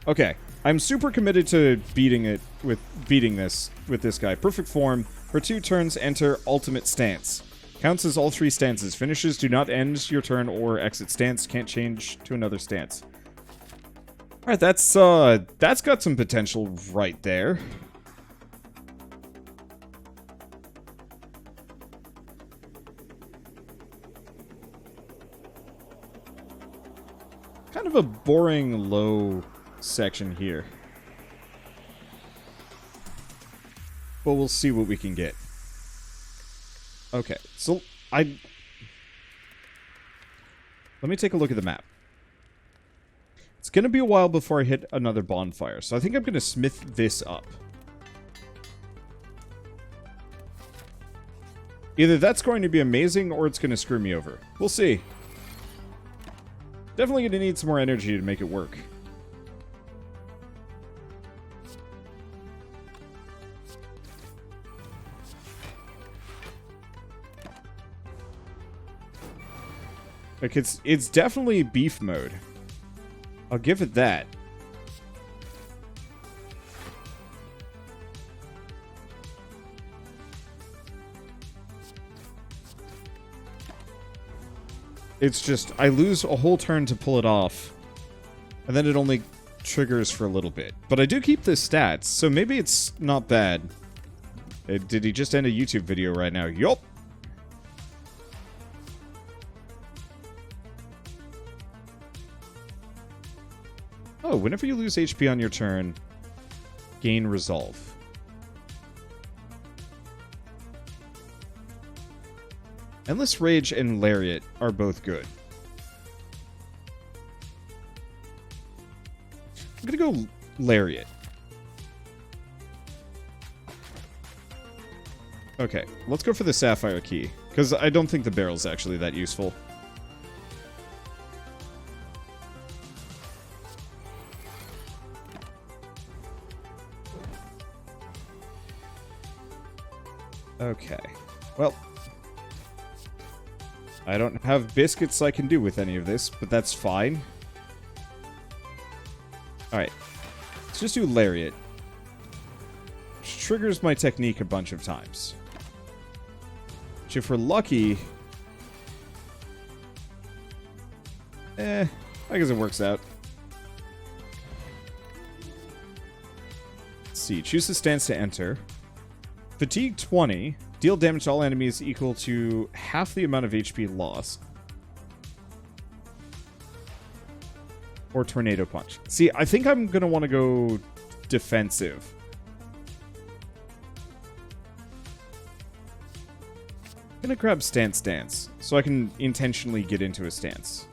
Okay, I'm super committed to beating this with this guy. Perfect form. For 2 turns, enter ultimate stance. Counts as all 3 stances. Finishes do not end your turn or exit stance. Can't change to another stance. Alright, that's got some potential right there. Kind of a boring low section here. But we'll see what we can get. Okay, so let me take a look at the map. It's gonna be a while before I hit another bonfire, so I think I'm gonna smith this up. Either that's going to be amazing, or it's gonna screw me over. We'll see. Definitely gonna need some more energy to make it work. Like, it's definitely beef mode. I'll give it that. It's just, I lose a whole turn to pull it off. And then it only triggers for a little bit. But I do keep the stats, so maybe it's not bad. Did he just end a YouTube video right now? Yup! Oh, whenever you lose HP on your turn, gain resolve. Endless Rage and Lariat are both good. I'm gonna go Lariat. Okay, let's go for the Sapphire Key, because I don't think the barrel's actually that useful. Okay, well, I don't have biscuits I can do with any of this, but that's fine. Alright, let's just do Lariat, which triggers my technique a bunch of times. Which, if we're lucky... I guess it works out. Let's see, choose the stance to enter. Fatigue 20. Deal damage to all enemies equal to half the amount of HP lost. Or Tornado Punch. See, I think I'm going to want to go defensive. I'm going to grab Stance, so I can intentionally get into a stance.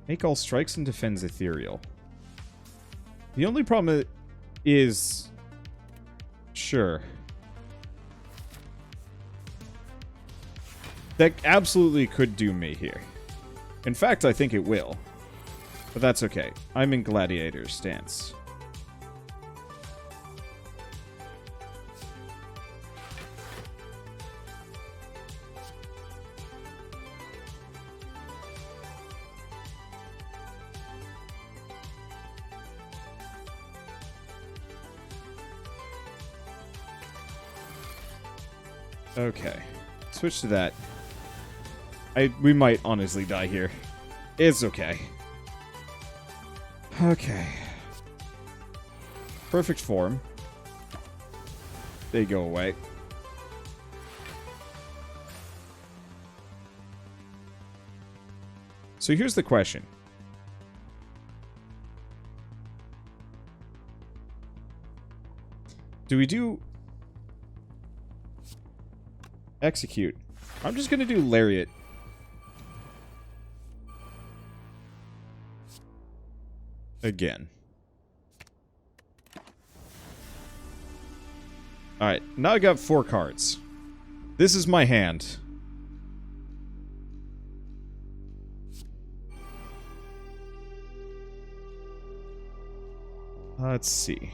Make all strikes and defends ethereal. The only problem is... Sure. That absolutely could do me here. In fact, I think it will. But that's okay. I'm in Gladiator stance. Okay. Switch to that. We might honestly die here. It's okay. Okay. Perfect form. They go away. So here's the question. Do we do... Execute? I'm just gonna do Lariat. Again. Alright, now I got 4 cards. This is my hand. Let's see.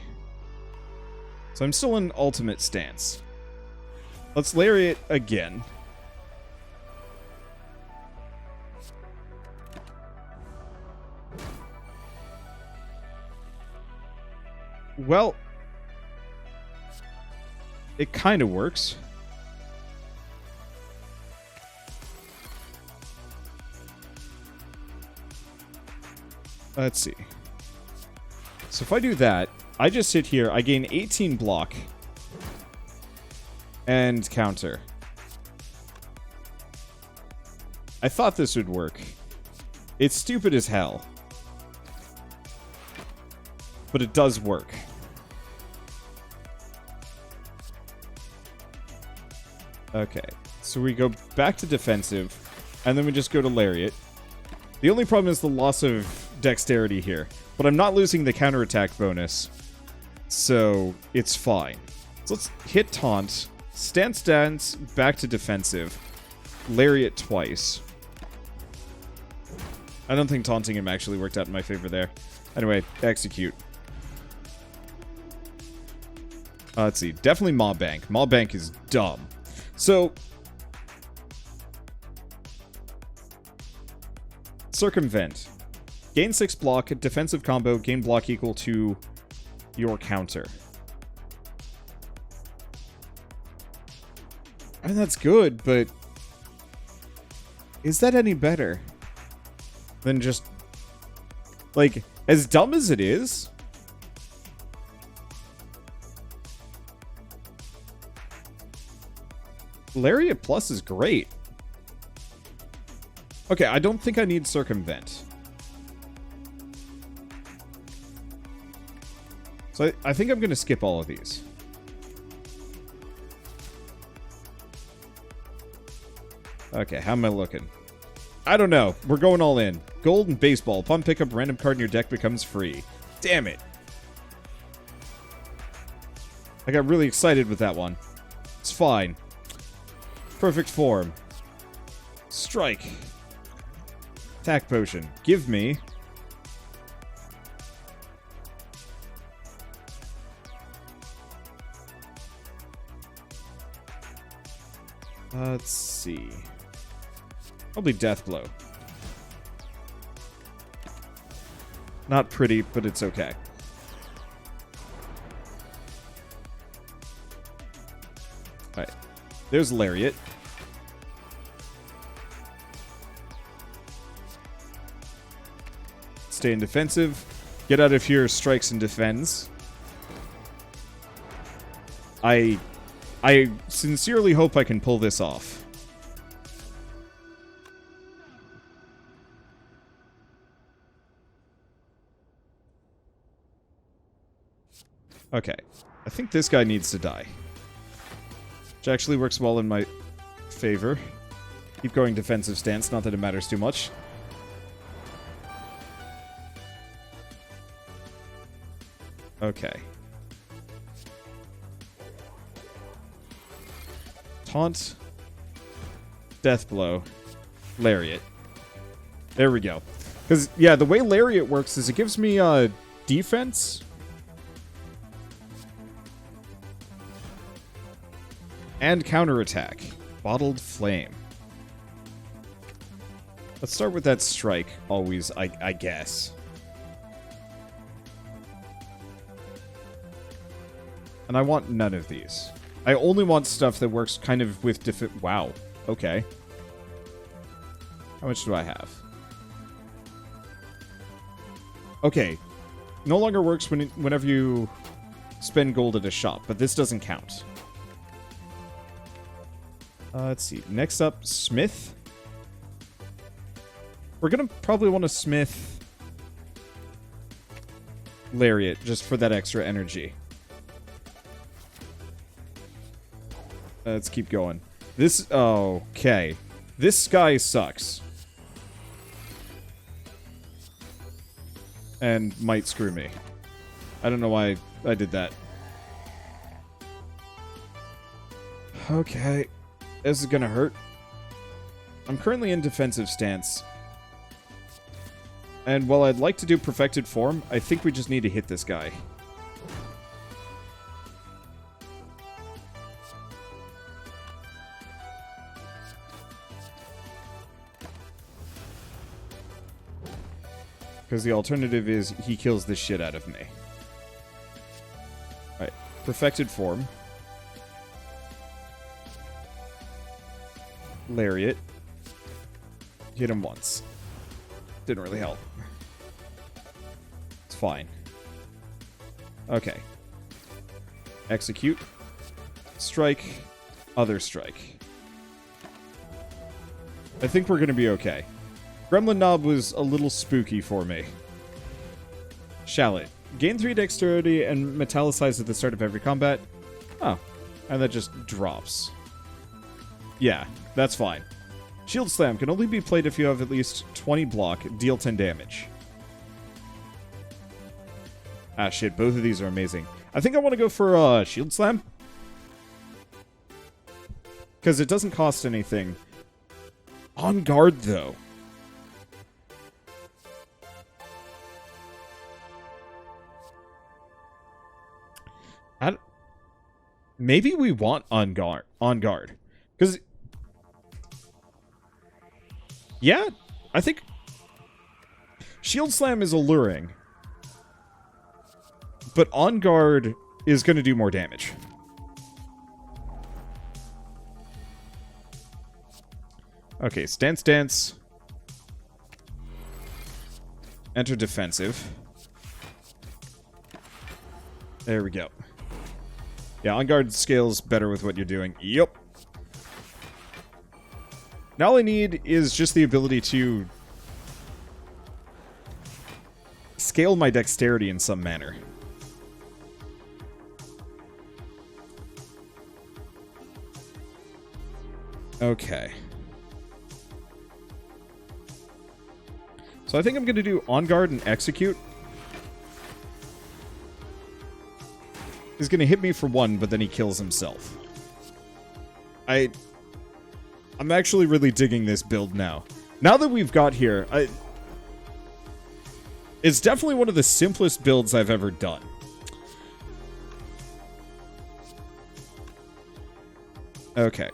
So I'm still in ultimate stance. Let's Lariat again. Well, it kind of works. Let's see. So if I do that, I just sit here, I gain 18 block and counter. I thought this would work. It's stupid as hell. But it does work. Okay, so we go back to defensive, and then we just go to Lariat. The only problem is the loss of dexterity here, but I'm not losing the counterattack bonus, so it's fine. So let's hit Taunt, stance, back to defensive, Lariat twice. I don't think taunting him actually worked out in my favor there. Anyway, execute. Let's see, definitely Mob Bank. Mob Bank is dumb. So, Circumvent. Gain 6 block, defensive combo, gain block equal to your counter. I mean, that's good, but is that any better than just, like, as dumb as it is? Lariat Plus is great. Okay, I don't think I need Circumvent. So I think I'm going to skip all of these. Okay, how am I looking? I don't know. We're going all in. Gold and baseball. Upon pickup, random card in your deck becomes free. Damn it. I got really excited with that one. It's fine. Perfect form. Strike. Attack potion. Give me. Let's see. Probably Death Blow. Not pretty, but it's okay. Alright. There's Lariat. Stay in defensive. Get out of here, strikes and defends. I sincerely hope I can pull this off. Okay. I think this guy needs to die. Which actually works well in my favor. Keep going defensive stance, not that it matters too much. Okay. Taunt. Death Blow. Lariat. There we go. Because, yeah, the way Lariat works is it gives me defense. And counterattack. Bottled Flame. Let's start with that strike, always, I guess. And I want none of these. I only want stuff that works kind of with wow. Okay. How much do I have? Okay. No longer works whenever you spend gold at a shop, but this doesn't count. Let's see. Next up, Smith. We're gonna probably want to Smith Lariat just for that extra energy. Let's keep going. This... okay. This guy sucks. And might screw me. I don't know why I did that. Okay. This is gonna hurt. I'm currently in defensive stance. And while I'd like to do Perfected Form, I think we just need to hit this guy. Because the alternative is he kills the shit out of me. Alright. Perfected form. Lariat. Hit him once. Didn't really help. It's fine. Okay. Execute. Strike. Other strike. I think we're going to be okay. Gremlin Knob was a little spooky for me. Shallot. Gain 3 dexterity and metallicize at the start of every combat. Oh. And that just drops. Yeah, that's fine. Shield Slam can only be played if you have at least 20 block, deal 10 damage. Ah, shit, both of these are amazing. I think I want to go for Shield Slam. Because it doesn't cost anything. On guard, though. Maybe we want on guard. Because... yeah, I think... Shield Slam is alluring. But on guard is going to do more damage. Okay, stance, dance. Enter defensive. There we go. Yeah, on guard scales better with what you're doing. Yup. Now all I need is just the ability to scale my dexterity in some manner. Okay. So I think I'm going to do on guard and execute. He's going to hit me for 1, but then he kills himself. I'm actually really digging this build now. Now that we've got here, it's definitely one of the simplest builds I've ever done. Okay.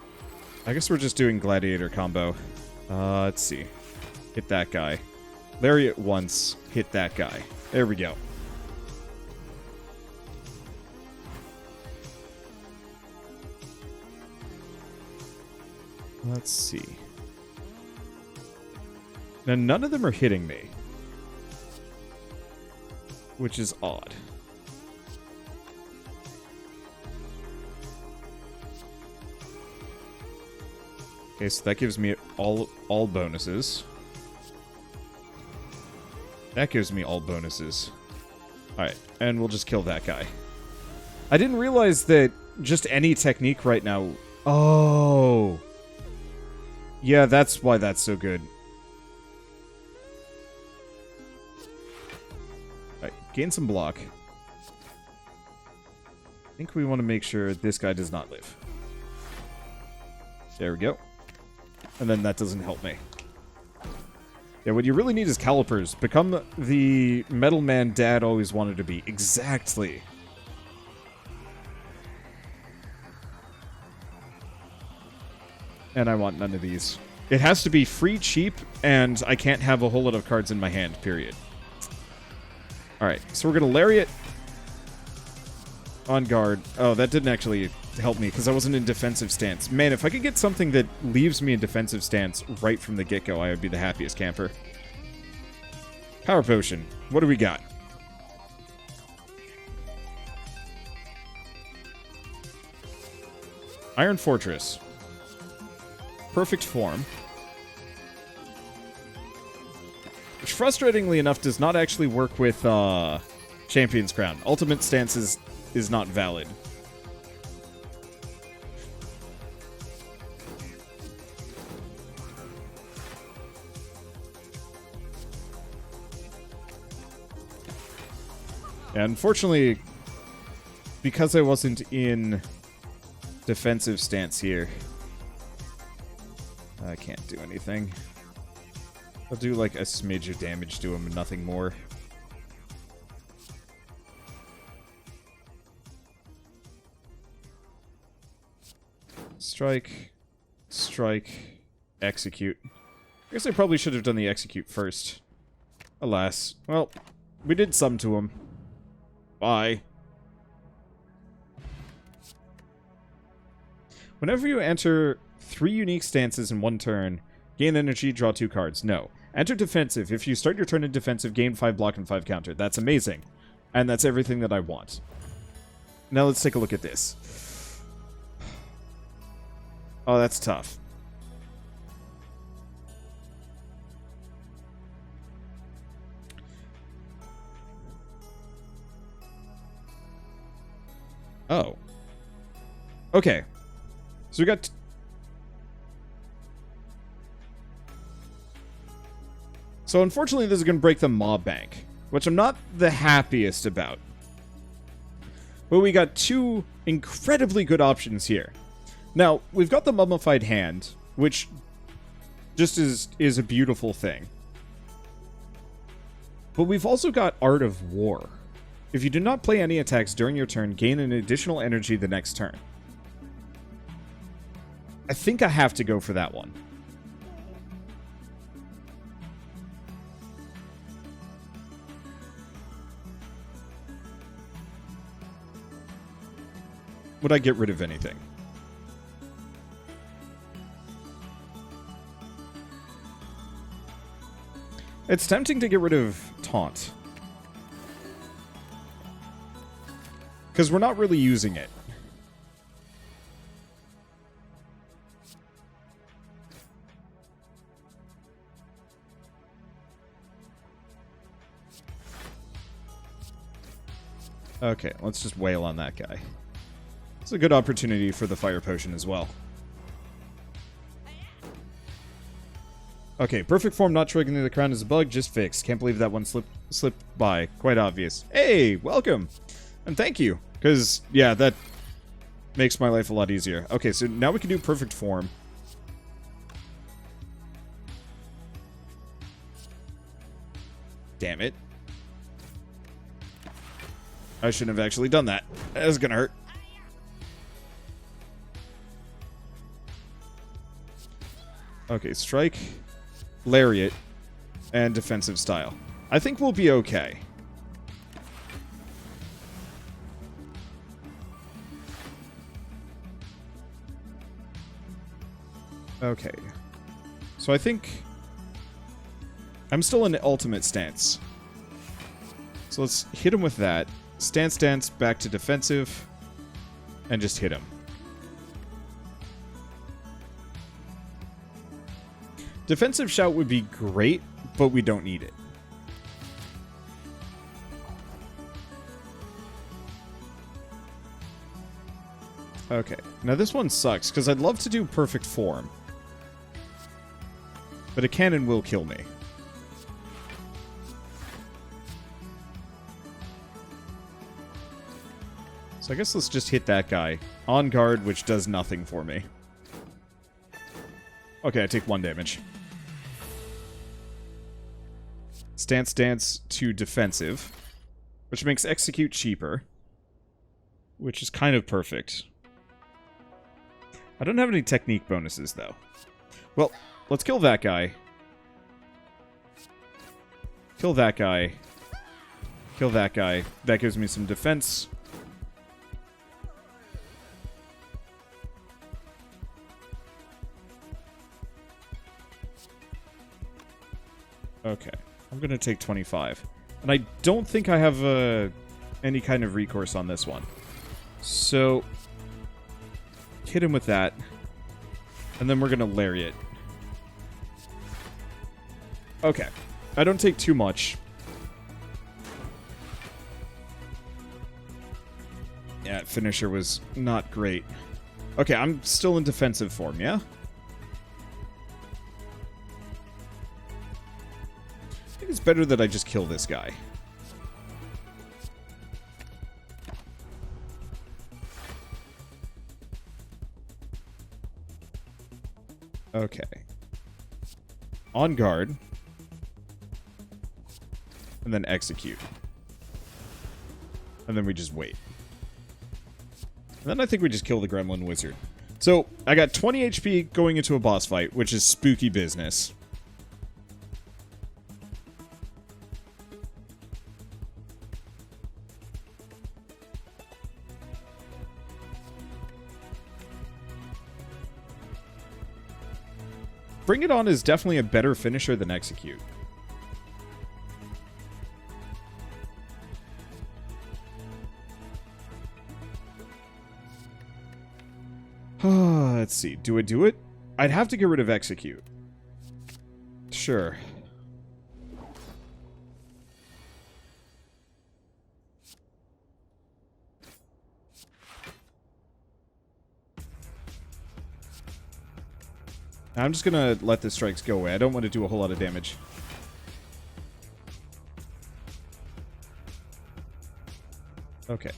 I guess we're just doing Gladiator combo. Let's see. Hit that guy. Lariat once. Hit that guy. There we go. Let's see. Now, none of them are hitting me. Which is odd. Okay, so that gives me all bonuses. That gives me all bonuses. Alright, and we'll just kill that guy. I didn't realize that just any technique right now... oh... yeah, that's why that's so good. Alright, gain some block. I think we want to make sure this guy does not live. There we go. And then that doesn't help me. Yeah, what you really need is calipers. Become the metal man Dad always wanted to be. Exactly. And I want none of these. It has to be free, cheap, and I can't have a whole lot of cards in my hand, period. Alright, so we're going to Lariat. On guard. Oh, that didn't actually help me, because I wasn't in defensive stance. Man, if I could get something that leaves me in defensive stance right from the get-go, I would be the happiest camper. Power Potion. What do we got? Iron Fortress. Perfect form. Which, frustratingly enough, does not actually work with Champion's Crown. Ultimate stance is not valid. And unfortunately, because I wasn't in defensive stance here, I can't do anything. I'll do like a smidge of damage to him and nothing more. Strike, strike, execute. I guess I probably should have done the execute first. Alas. Well, we did some to him. Bye. Whenever you enter 3 unique stances in one turn, gain energy, draw 2 cards. No. Enter defensive. If you start your turn in defensive, gain 5 block and 5 counter. That's amazing. And that's everything that I want. Now let's take a look at this. Oh, that's tough. Oh. Okay. So we got... So unfortunately this is going to break the mob bank, which I'm not the happiest about. But we got 2 incredibly good options here. Now, we've got the Mummified Hand, which just is a beautiful thing. But we've also got Art of War. If you do not play any attacks during your turn, gain an additional energy the next turn. I think I have to go for that one. Would I get rid of anything? It's tempting to get rid of Taunt. Because we're not really using it. Okay, let's just wail on that guy. It's a good opportunity for the fire potion as well. Okay, perfect form not triggering the crown is a bug, just fixed. Can't believe that one slipped by. Quite obvious. Hey, welcome! And thank you, because, yeah, that makes my life a lot easier. Okay, so now we can do perfect form. Damn it. I shouldn't have actually done that. That was gonna hurt. Okay, strike, Lariat, and defensive style. I think we'll be okay. Okay. So I think I'm still in ultimate stance. So let's hit him with that. Stance, back to defensive, and just hit him. Defensive shout would be great, but we don't need it. Okay, now this one sucks, because I'd love to do perfect form. But a cannon will kill me. So I guess let's just hit that guy. On guard, which does nothing for me. Okay, I take 1 damage. Stance to defensive, which makes execute cheaper, which is kind of perfect. I don't have any technique bonuses, though. Well, let's kill that guy. Kill that guy. Kill that guy. That gives me some defense. Okay. I'm going to take 25. And I don't think I have any kind of recourse on this one. So, hit him with that. And then we're going to Lariat. Okay. I don't take too much. Yeah, finisher was not great. Okay, I'm still in defensive form, yeah? I think it's better that I just kill this guy. Okay. On guard. And then execute. And then we just wait. And then I think we just kill the Gremlin Wizard. So, I got 20 HP going into a boss fight, which is spooky business. Bring It On is definitely a better finisher than Execute. Let's see. Do I do it? I'd have to get rid of Execute. Sure. I'm just gonna let the strikes go away. I don't want to do a whole lot of damage. Okay.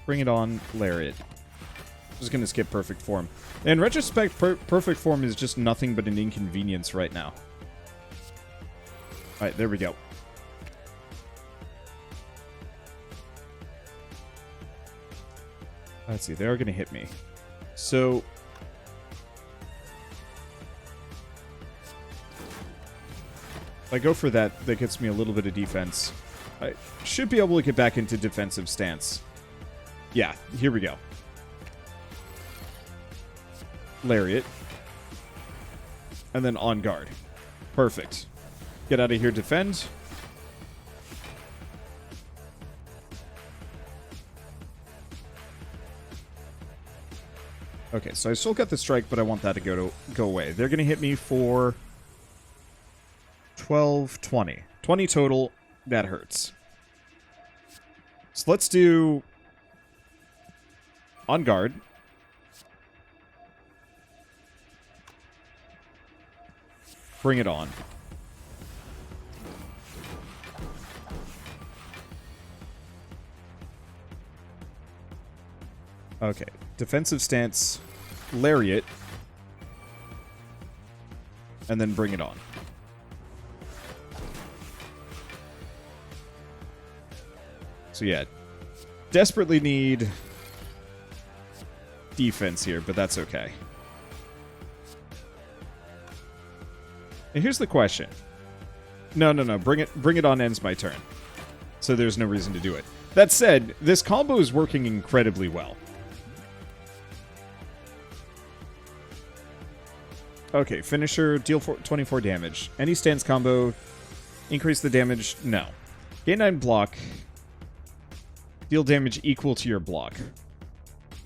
Bring It On, Lariat. Just gonna skip Perfect Form. In retrospect, Perfect Form is just nothing but an inconvenience right now. Alright, there we go. Let's see, they are gonna hit me. So... if I go for that, that gets me a little bit of defense. I should be able to get back into defensive stance. Yeah, here we go. Lariat. And then on guard. Perfect. Get out of here, defend. Okay, so I still got the strike, but I want that to go away. They're going to hit me for 12, 20. 20 total. That hurts. So let's do on guard. Bring It On. Okay. Defensive stance, Lariat, and then Bring It On. So yeah, desperately need defense here, but that's okay. And here's the question. No. Bring It On ends my turn. So there's no reason to do it. That said, this combo is working incredibly well. Okay, finisher, deal 24 damage. Any stance combo, increase the damage? No. Gain 9 block. Deal damage equal to your block.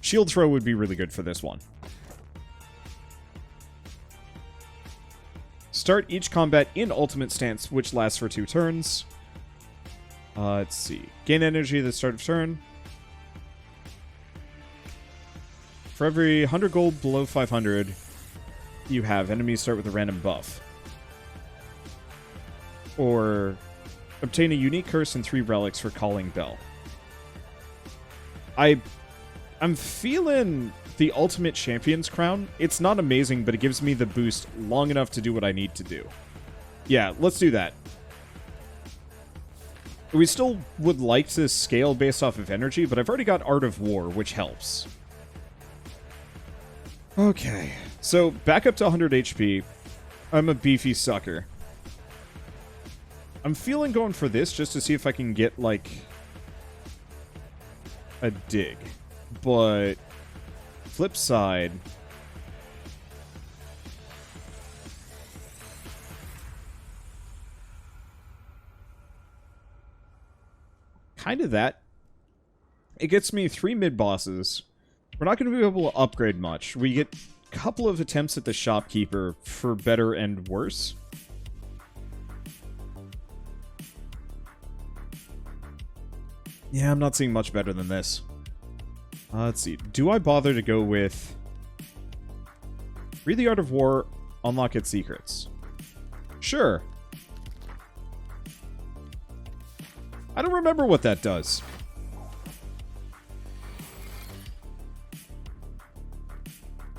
Shield throw would be really good for this one. Start each combat in ultimate stance, which lasts for 2 turns. Let's see. Gain energy at the start of turn. For every 100 gold below 500, you have enemies start with a random buff. Or obtain a unique curse and 3 relics for Calling Bell. I'm feeling the Ultimate Champion's Crown. It's not amazing, but it gives me the boost long enough to do what I need to do. Yeah, let's do that. We still would like to scale based off of energy, but I've already got Art of War, which helps. Okay, so back up to 100 HP. I'm a beefy sucker. I'm feeling going for this just to see if I can get, like, a dig. But flip side, kind of that. It gets me 3 mid-bosses. We're not going to be able to upgrade much. We get a couple of attempts at the shopkeeper for better and worse. Yeah, I'm not seeing much better than this. Let's see. Do I bother to go with... read the Art of War, unlock its secrets? Sure. I don't remember what that does.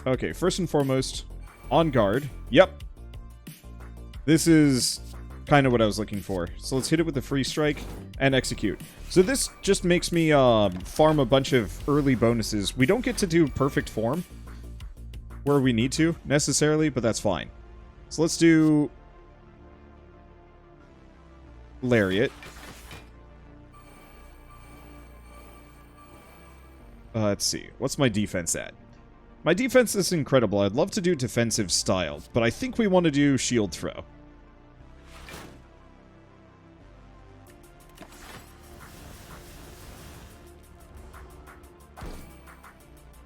Okay, first and foremost, on guard. Yep. This is kind of what I was looking for. So let's hit it with a free strike and execute. So this just makes me farm a bunch of early bonuses. We don't get to do perfect form, where we need to, necessarily, but that's fine. So let's do Lariat. Let's see. What's my defense at? My defense is incredible. I'd love to do defensive style, but I think we want to do shield throw.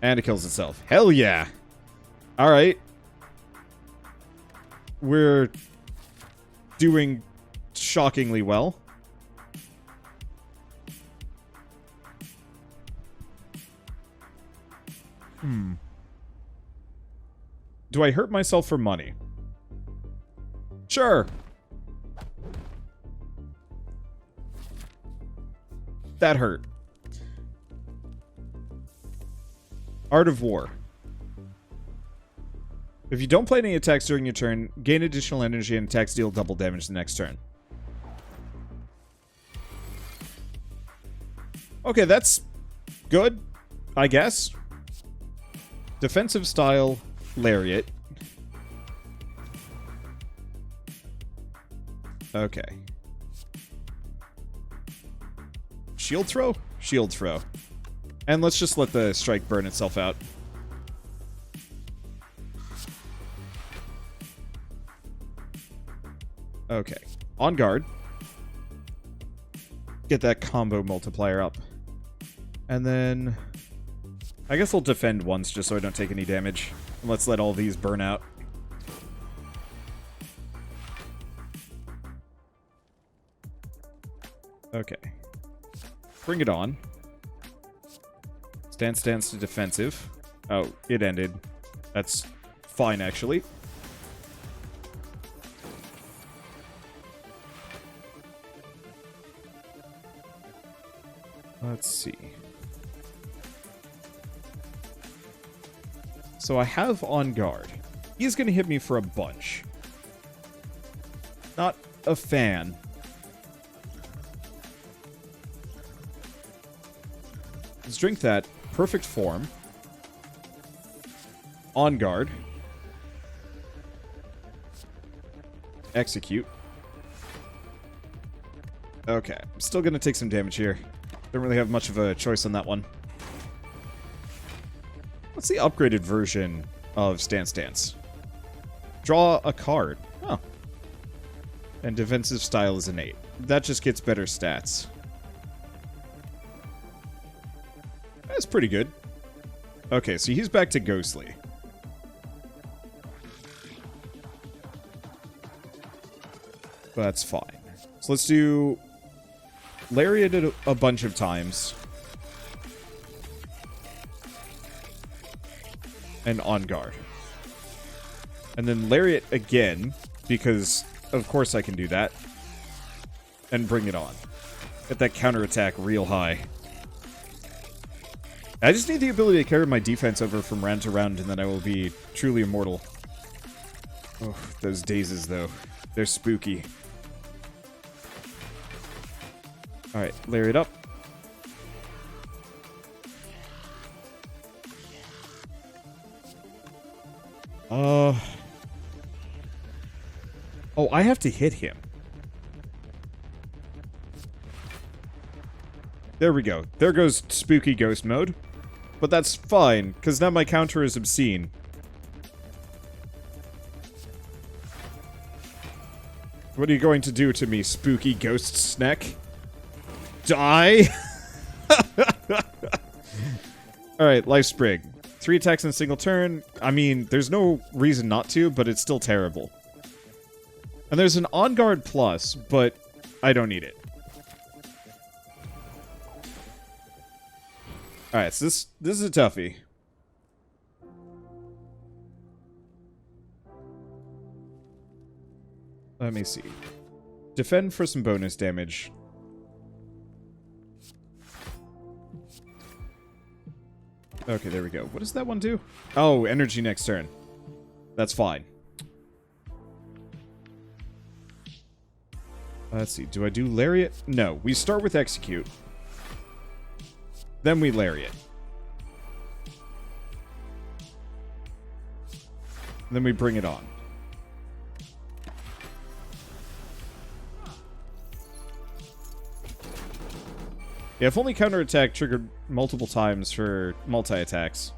And it kills itself. Hell yeah! Alright. We're doing shockingly well. Do I hurt myself for money? Sure. That hurt. Art of War. If you don't play any attacks during your turn, gain additional energy and attacks deal double damage the next turn. Okay, that's good, I guess. Defensive style, Lariat. Okay. Shield throw? Shield throw. And let's just let the strike burn itself out. Okay. On guard. Get that combo multiplier up. And then I guess I'll defend once just so I don't take any damage. And let's let all these burn out. Okay. Bring it on. Stance to defensive. Oh, it ended. That's fine, actually. Let's see. So I have on guard. He's going to hit me for a bunch. Not a fan. Let's drink that. Perfect form. On guard. Execute. Okay, I'm still going to take some damage here. Don't really have much of a choice on that one. What's the upgraded version of Stance? Draw a card. Oh. And defensive style is innate. That just gets better stats. That's pretty good. Okay, so he's back to Ghostly. That's fine. So let's do Lariat a bunch of times. And on guard. And then Lariat again, because of course I can do that. And bring it on. Get that counterattack real high. I just need the ability to carry my defense over from round to round, and then I will be truly immortal. Oh, those dazes, though. They're spooky. Alright, Lariat up. Oh, I have to hit him. There we go. There goes spooky ghost mode. But that's fine, because now my counter is obscene. What are you going to do to me, spooky ghost snack? Die? Alright, Life Sprig. 3 attacks in a single turn. I mean, there's no reason not to, but it's still terrible. And there's an On Guard plus, but I don't need it. Alright, so this is a toughie. Let me see. Defend for some bonus damage. Okay, there we go. What does that one do? Oh, energy next turn. That's fine. Let's see. Do I do Lariat? No. We start with Execute. Then we Lariat. then we bring it on. Yeah, if only counterattack triggered multiple times for multi-attacks.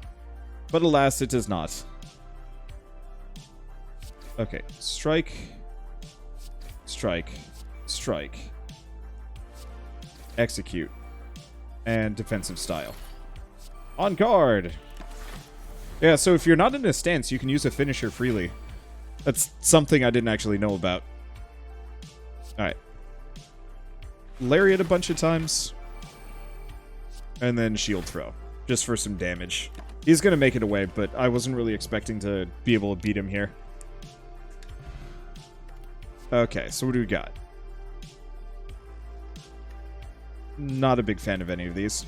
But alas, it does not. Okay, strike, strike, strike, execute, and defensive style. On guard! Yeah, so if you're not in a stance, you can use a finisher freely. That's something I didn't actually know about. Alright. Lariat a bunch of times. And then shield throw. Just for some damage. He's gonna make it away, but I wasn't really expecting to be able to beat him here. Okay, so what do we got? Not a big fan of any of these.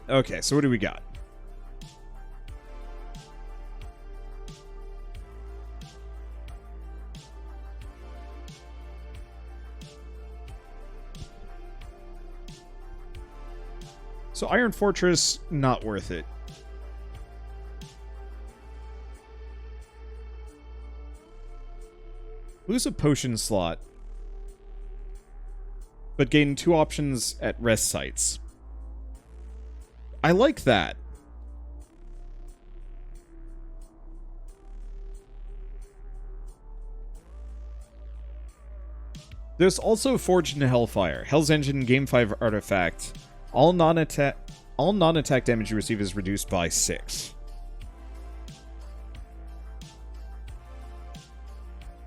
Okay, so what do we got? So Iron Fortress, not worth it. Lose a potion slot, but gain 2 options at rest sites. I like that. There's also Forged in Hellfire, Hell's Engine Game 5 artifact. All non-attack damage you receive is reduced by 6.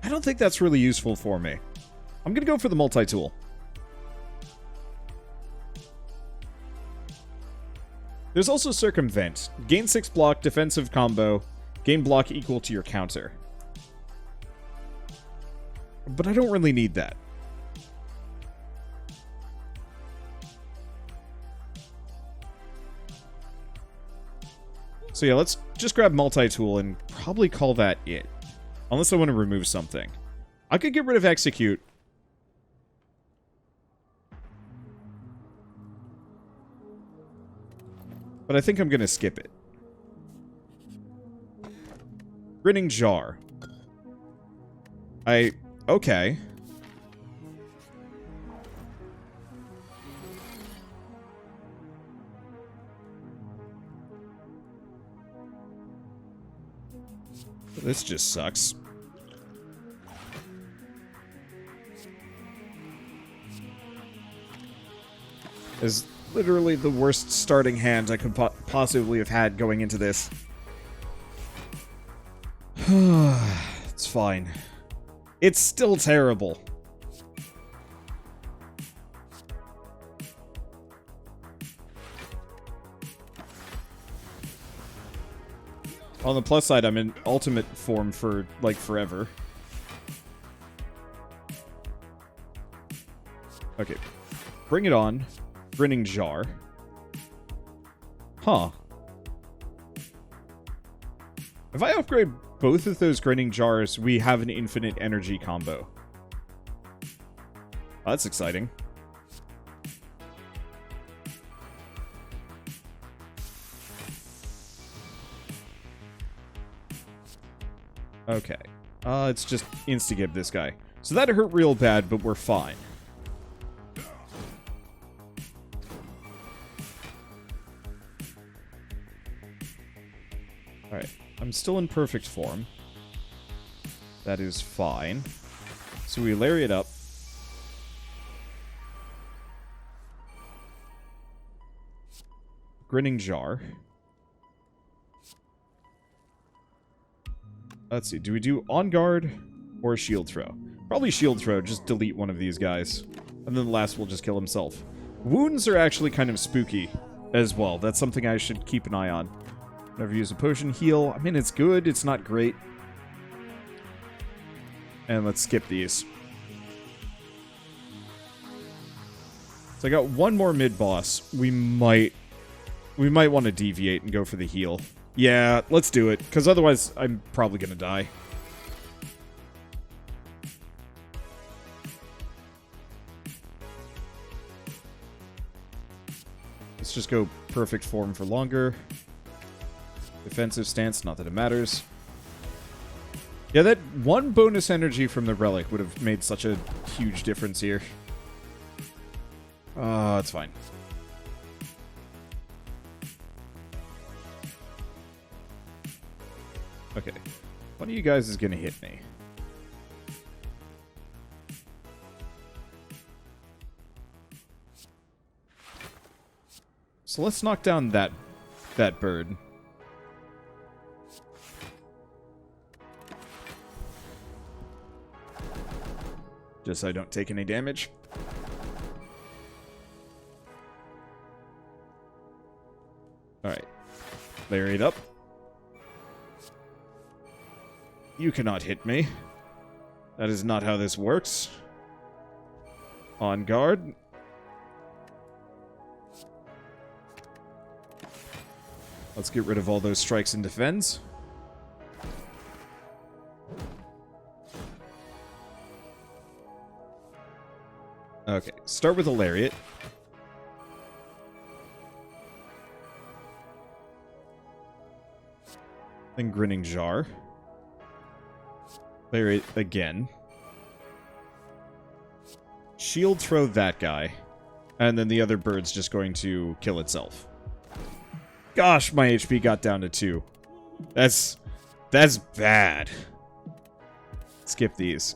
I don't think that's really useful for me. I'm gonna go for the multi-tool. There's also Circumvent. Gain 6 block, defensive combo. Gain block equal to your counter. But I don't really need that. So yeah, let's just grab multi-tool and probably call that it. Unless I want to remove something. I could get rid of execute. But I think I'm going to skip it. Grinning jar. Okay. This just sucks. Is literally the worst starting hand I could possibly have had going into this. It's fine. It's still terrible. On the plus side, I'm in ultimate form for, like, forever. Okay. Bring it on. Grinning jar. Huh. If I upgrade both of those grinning jars, we have an infinite energy combo. Oh, that's exciting. Okay. Let's just insta-gib this guy. So that hurt real bad, but we're fine. Alright. I'm still in perfect form. That is fine. So we Lariat up. Grinning jar. Let's see, do we do on guard or shield throw? Probably shield throw, just delete one of these guys. And then the last will just kill himself. Wounds are actually kind of spooky as well. That's something I should keep an eye on. Never use a potion heal. I mean, it's good, it's not great. And let's skip these. So I got one more mid-boss. We might want to deviate and go for the heal. Yeah, let's do it, because otherwise I'm probably going to die. Let's just go perfect form for longer. defensive stance, not that it matters. Yeah, that one bonus energy from the Relic would have made such a huge difference here. It's fine. Okay. One of you guys is gonna hit me. So let's knock down that bird. Just so I don't take any damage. Alright. Lariat up. You cannot hit me. That is not how this works. On guard. Let's get rid of all those strikes and defends. Okay, start with a Lariat. Then Grinning Jar. Lariat again. Shield throw that guy. And then the other bird's just going to kill itself. Gosh, my HP got down to 2. That's bad. Skip these.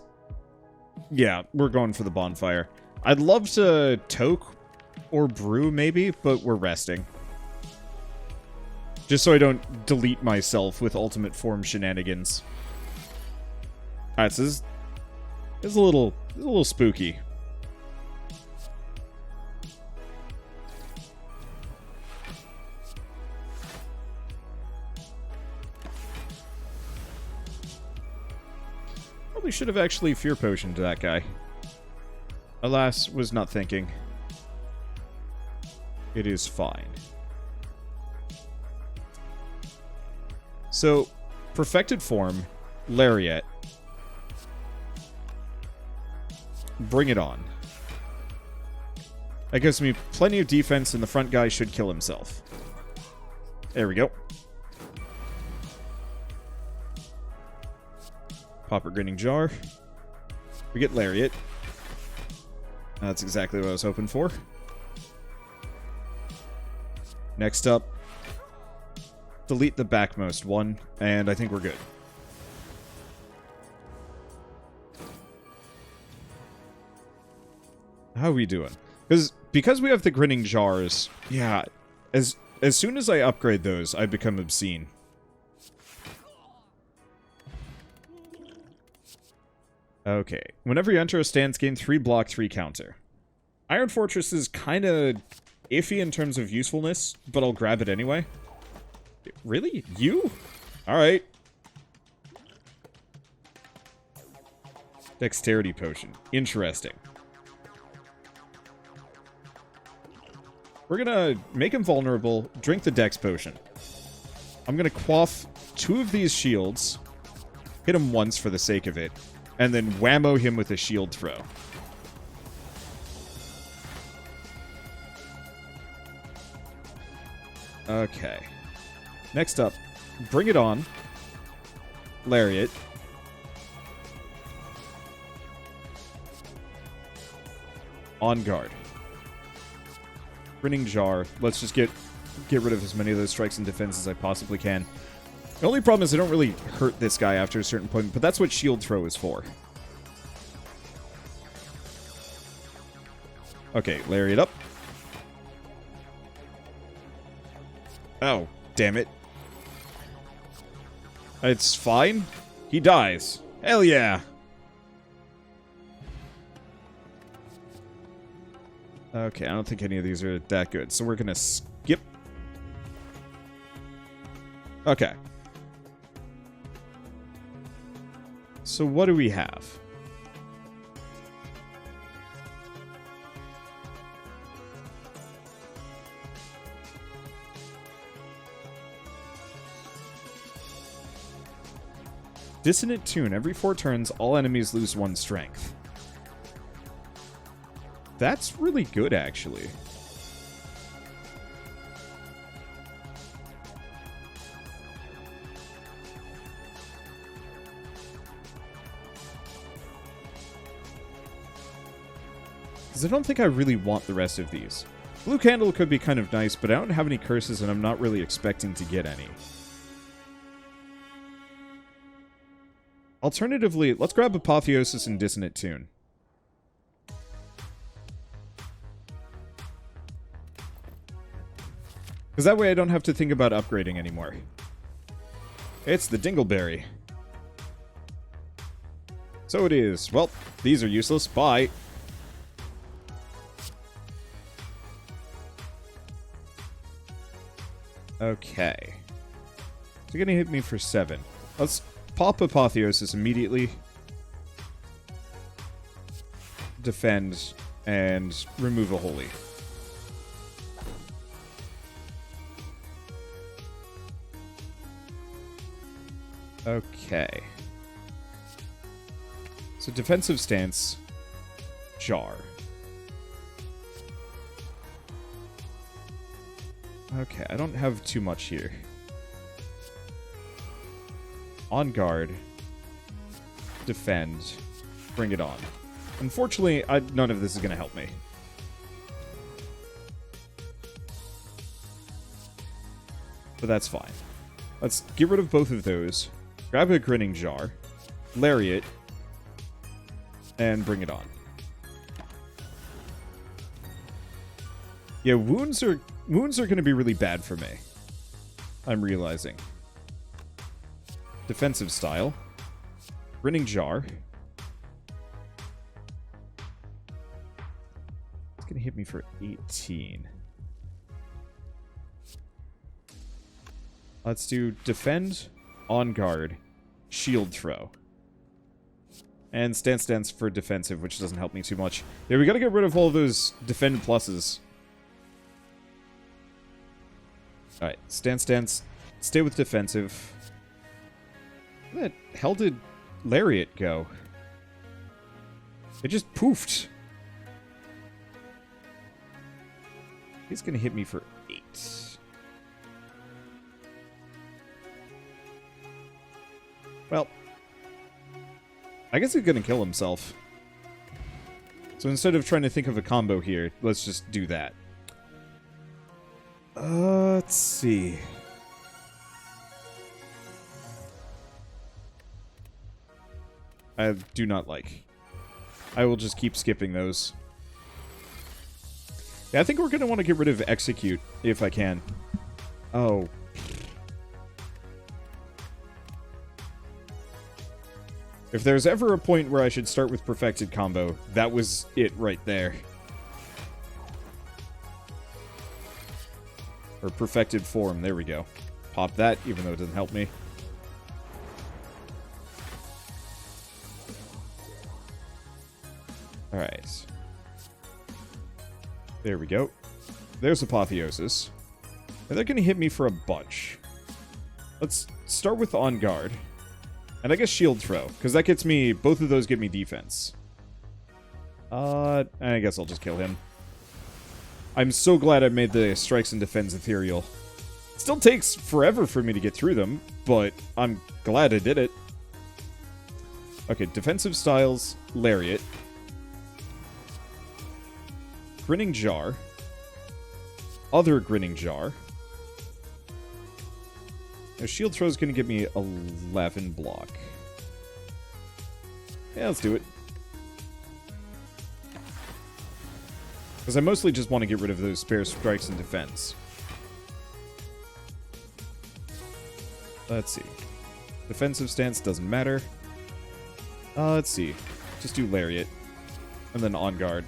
Yeah, we're going for the Bonfire. I'd love to toke or brew, maybe, but we're resting. Just so I don't delete myself with ultimate form shenanigans. Alright, so this is a little spooky. Probably should have actually Fear Potioned that guy. Alas, was not thinking. It is fine. So, Perfected Form, Lariat. Bring it on. That gives me plenty of defense, and the front guy should kill himself. There we go. Popper Grinning Jar. We get Lariat. That's exactly what I was hoping for. Next up, delete the backmost one, and I think we're good. How are we doing? Because we have the Grinning Jars, yeah, as soon as I upgrade those, I become obscene. Okay. Whenever you enter a stance, gain 3 block, 3 counter. Iron Fortress is kind of iffy in terms of usefulness, but I'll grab it anyway. Really? You? Alright. Dexterity Potion. Interesting. We're gonna make him vulnerable, drink the Dex Potion. I'm gonna quaff 2 of these shields, hit him once for the sake of it, and then whammo him with a shield throw. Okay. Next up, bring it on. Lariat. On guard. Grinning Jar. Let's just get rid of as many of those strikes and defense as I possibly can. The only problem is I don't really hurt this guy after a certain point, but that's what shield throw is for. Okay, Lariat up. Oh, damn it. It's fine. He dies. Hell yeah. Okay, I don't think any of these are that good, so we're gonna skip. Okay. So what do we have? Dissonant Tune. Every 4 turns, all enemies lose 1 strength. That's really good, actually. Because I don't think I really want the rest of these. Blue Candle could be kind of nice, but I don't have any curses, and I'm not really expecting to get any. Alternatively, let's grab Apotheosis and Dissonant Tune. Because that way I don't have to think about upgrading anymore. It's the Dingleberry. So it is. Well, these are useless. Bye. Okay. It's gonna hit me for 7. Let's pop Apotheosis immediately. Defend and remove a Holy. Okay. So defensive stance, Jar. Okay, I don't have too much here. On guard, defend, bring it on. Unfortunately, none of this is going to help me. But that's fine. Let's get rid of both of those. Grab a Grinning Jar, Lariat, and bring it on. Yeah, wounds are going to be really bad for me. I'm realizing. Defensive style. Grinning Jar. It's going to hit me for 18. Let's do defend, on guard, shield throw. And stance for defensive, which doesn't help me too much. Yeah, we gotta get rid of all of those defend pluses. Alright, stance, stay with defensive. Where the hell did Lariat go? It just poofed. He's gonna hit me for 8. Well, I guess he's gonna kill himself. So instead of trying to think of a combo here, let's just do that. Let's see. I do not like. I will just keep skipping those. Yeah, I think we're gonna want to get rid of Execute, if I can. Oh. If there's ever a point where I should start with Perfected Combo, that was it right there. Or Perfected Form, there we go. Pop that, even though it doesn't help me. Alright. There we go. There's Apotheosis. And they're gonna hit me for a bunch. Let's start with On Guard. And I guess Shield Throw, because that gets me... Both of those give me defense. I guess I'll just kill him. I'm so glad I made the Strikes and Defends ethereal. It still takes forever for me to get through them, but I'm glad I did it. Okay, defensive styles, Lariat. Grinning Jar. Other Grinning Jar. Now, Shield Throw is going to give me 11 block. Yeah, let's do it. Because I mostly just want to get rid of those spare strikes and defense. Let's see. Defensive stance doesn't matter. Let's see. Just do Lariat. And then On Guard.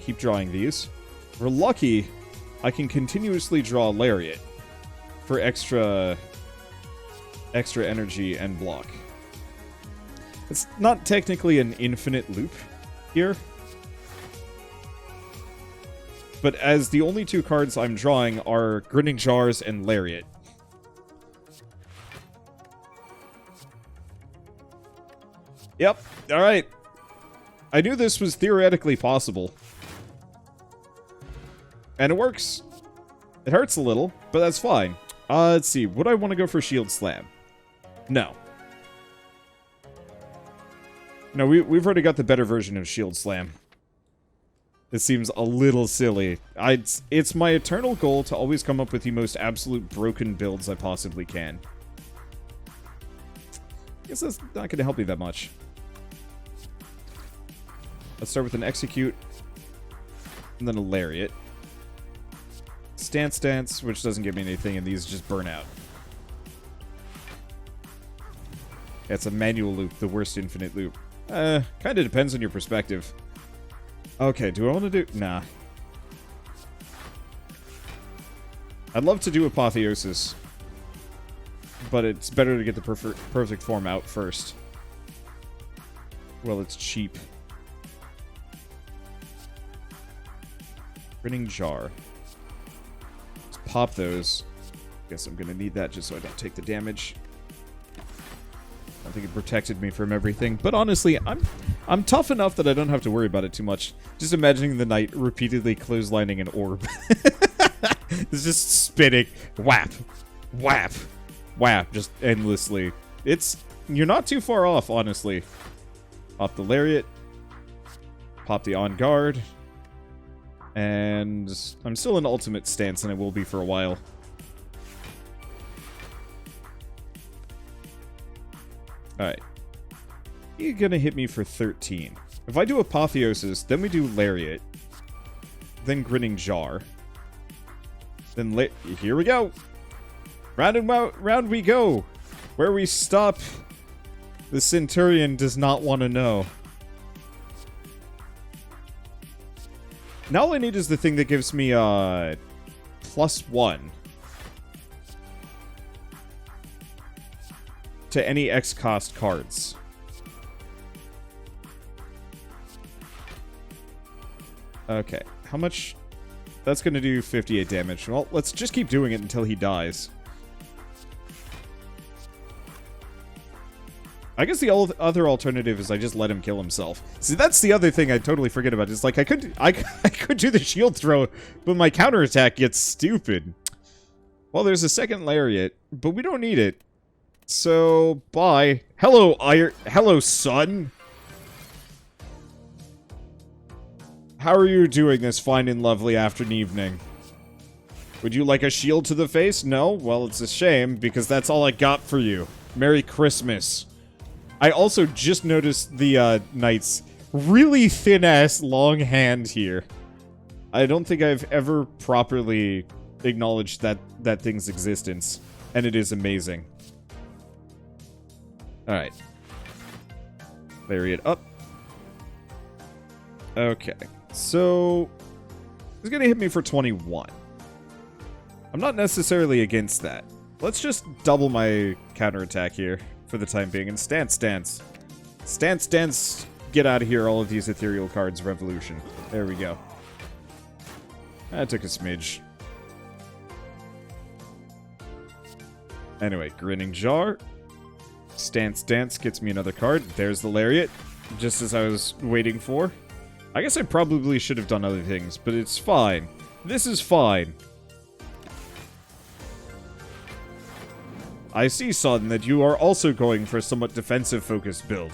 Keep drawing these. We're lucky I can continuously draw Lariat for extra energy and block. It's not technically an infinite loop here, but as the only two cards I'm drawing are Grinning Jars and Lariat. Yep, alright. I knew this was theoretically possible. And it works. It hurts a little, but that's fine. Let's see. Would I want to go for Shield Slam? No. No, we've already got the better version of Shield Slam. This seems a little silly. It's my eternal goal to always come up with the most absolute broken builds I possibly can. I guess that's not going to help me that much. Let's start with an Execute, and then a Lariat. Stance, which doesn't give me anything, and these just burn out. Yeah, it's a manual loop, the worst infinite loop. Kind of depends on your perspective. Okay, do I want to do... Nah. I'd love to do Apotheosis, but it's better to get the perfect form out first. Well, it's cheap. Grinning Jar. Let's pop those. Guess I'm gonna need that just so I don't take the damage. I think it protected me from everything, but honestly, I'm tough enough that I don't have to worry about it too much. Just imagining the knight repeatedly clotheslining an orb. It's just spinning. Whap. Whap. Whap. Just endlessly. You're not too far off, honestly. Pop the Lariat. Pop the On Guard. And I'm still in ultimate stance, and I will be for a while. Alright. You're gonna hit me for 13. If I do Apotheosis, then we do Lariat. Then Grinning Jar. Then here we go! Round and round we go! Where we stop, the Centurion does not want to know. Now all I need is the thing that gives me, +1. To any X-cost cards. Okay, how much? That's going to do 58 damage. Well, let's just keep doing it until he dies. I guess the other alternative is I just let him kill himself. See, that's the other thing I totally forget about. It's like I could do the shield throw, but my counterattack gets stupid. Well, there's a second Lariat, but we don't need it. So, bye. Hello, hello, son. How are you doing this fine and lovely after an evening? Would you like a shield to the face? No? Well, it's a shame, because that's all I got for you. Merry Christmas. I also just noticed the, knight's really thin-ass long hand here. I don't think I've ever properly acknowledged that thing's existence, and it is amazing. Alright. Lariat up. Okay. So, he's gonna hit me for 21. I'm not necessarily against that. Let's just double my counterattack here for the time being. And stance. Get out of here, all of these ethereal cards, revolution. There we go. That took a smidge. Anyway, Grinning Jar. Stance gets me another card. There's the Lariat, just as I was waiting for. I guess I probably should have done other things, but it's fine. This is fine. I see, son, that you are also going for a somewhat defensive-focused build.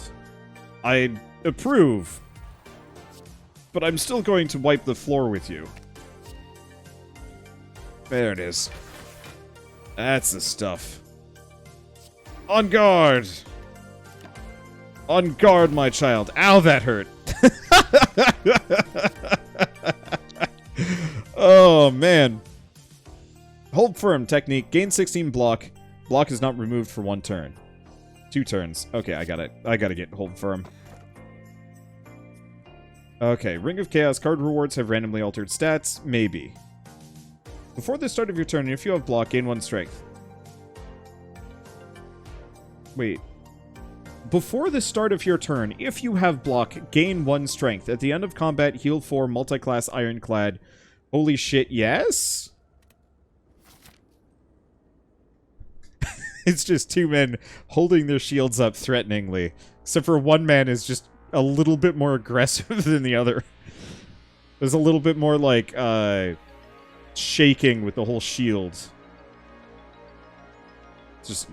I approve. But I'm still going to wipe the floor with you. There it is. That's the stuff. On guard! On guard, my child. Ow, that hurt. Oh, man. Hold firm technique. Gain 16 block. Block is not removed for 1 turn. 2 turns. Okay, I got it. I gotta get hold firm. Okay, Ring of Chaos. Card rewards have randomly altered stats. Maybe. Before the start of your turn, if you have block, gain 1 strength. Wait. Before the start of your turn, if you have block, gain 1 strength. At the end of combat, heal 4, multi-class ironclad. Holy shit, yes? It's just 2 men holding their shields up threateningly. Except for 1 man is just a little bit more aggressive than the other. There's a little bit more, like, shaking with the whole shield. Just,